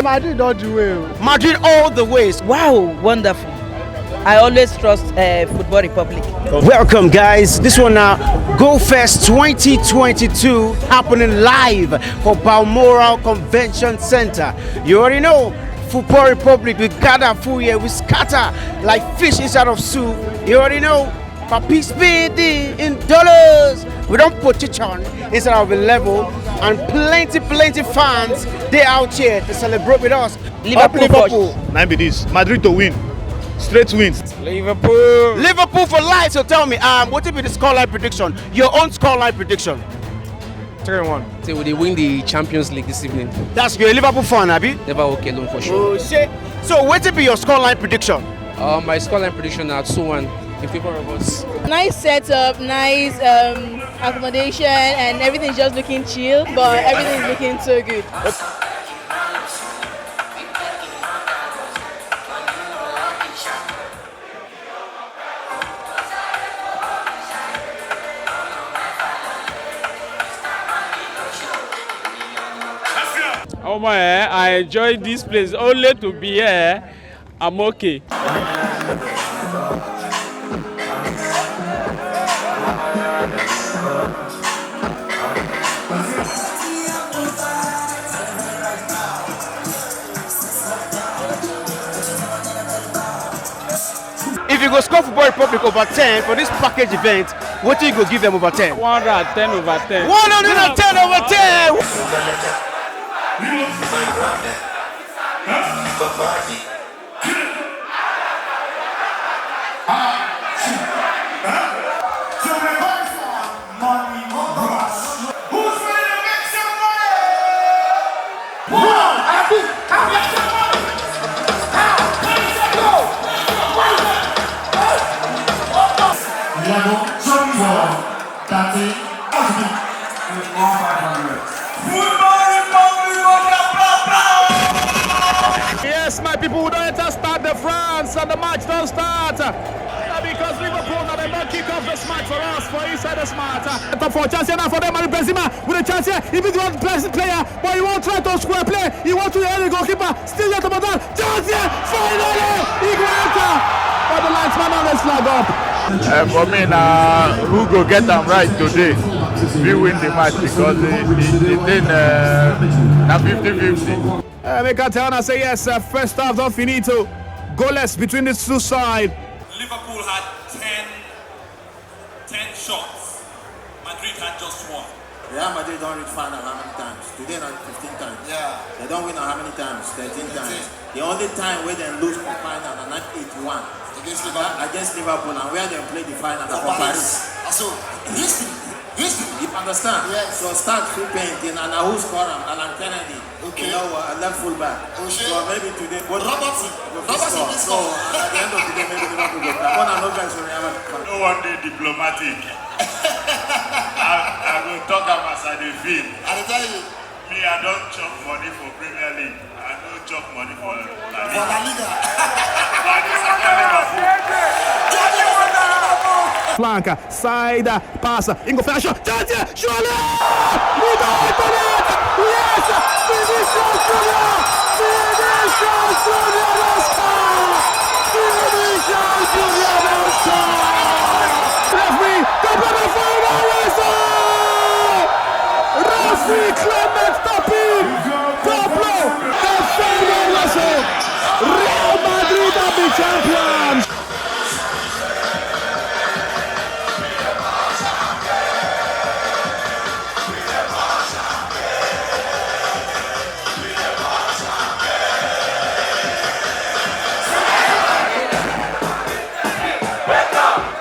Madrid don't do well. Madrid all the way. Wow, wonderful. I always trust Football Republic. Welcome, guys. This one now, Go Fest 2022 happening live for Balmoral Convention Center. You already know, Football Republic, we gather full year, we scatter like fish inside of soup. You already know, Papi Speedy in dollars. We don't put it on inside of a level, and plenty fans, they out here to celebrate with us. Liverpool. Now be this, Madrid to win. Straight wins. Liverpool for life. So tell me, what will be the scoreline prediction? Your own scoreline prediction. 3-1. So will they win the Champions League this evening? That's your Liverpool fan, Abby. Never walk alone for sure. Oh shit. So what will be your scoreline prediction? My scoreline prediction are 2-1 in favor of us. Nice setup, nice accommodation, and everything's just looking chill, but everything's looking so good. Oh my, I enjoy this place only to be here. I'm okay. If you go score Football Republic over 10 for this package event, what do you go give them over 10? 110 over 10. 110 over 10! Yes, my people, we don't enter start the France and the match don't start. Because Liverpool now they don't kick off this match for us, for inside this match. Top for chance now for them, and Benzema with a chance here. If he's one player, but he won't try to square play. He wants to the goalkeeper. Still yet about that. Chance here, finally, he will enter. But the linesman on this flag up. For me, who go get them right today? We win the match because they did 50-50. Amokachi say yes, first half don't finito. Goalless between these two sides. Liverpool had 10 shots. Madrid had just one. Real Madrid don't reach final how many times? Today not 15 times. Yeah. They don't win how many times? 13 times. The only time where they lose for final and not 8-1. Against Liverpool and where they play the final for Paris. So, history. You understand? Yes. So start free painting and who score them? Alan Kennedy. Okay. You know, left fullback. Okay. So maybe today Robertson is so at the end of the day maybe Liverpool go down. One and no guys will never come. No one day diplomatic. I will talk about as I feel. I tell you. Me, I don't chop money for Premier League. I don't chop money for La Liga. For La Liga. Flanca, side, passa, Ingo flash, chance, surely! We don't it! Yes! Vinicius Junior! Vinicius Junior will score! Vinicius Junior will score! Referee, go for the final whistle! Referee Clement stopping! Pablo, the final whistle! Real Madrid are the champions! Wake up!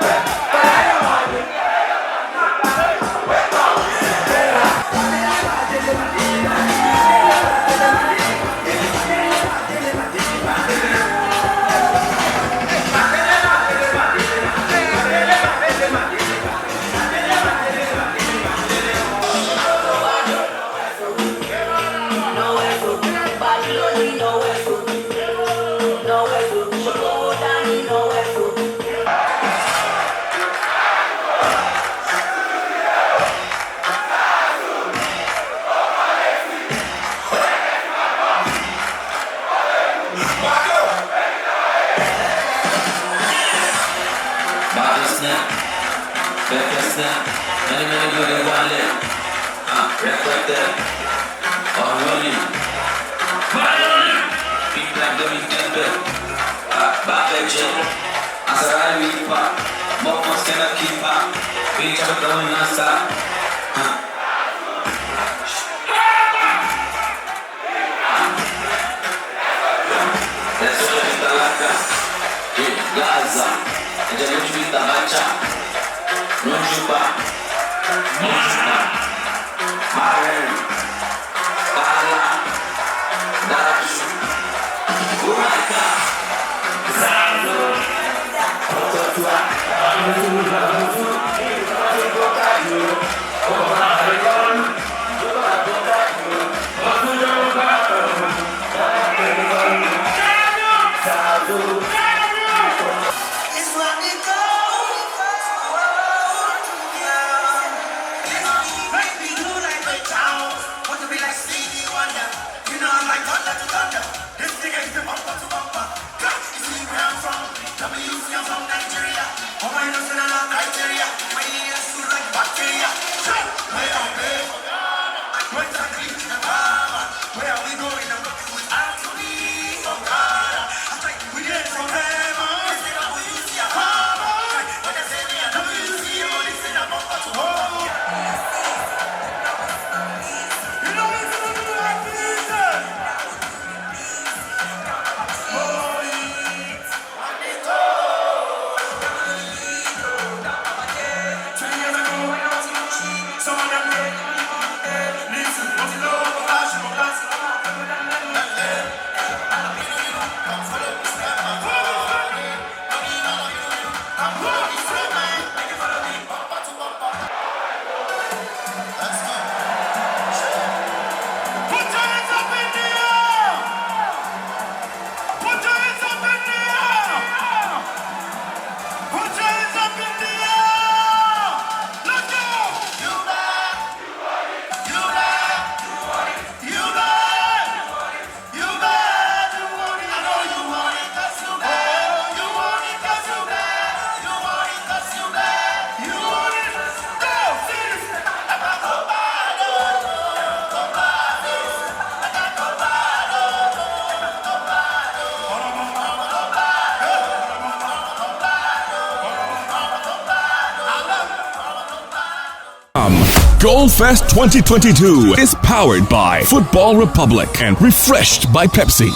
Goalfest 2022 is powered by Football Republic and refreshed by Pepsi.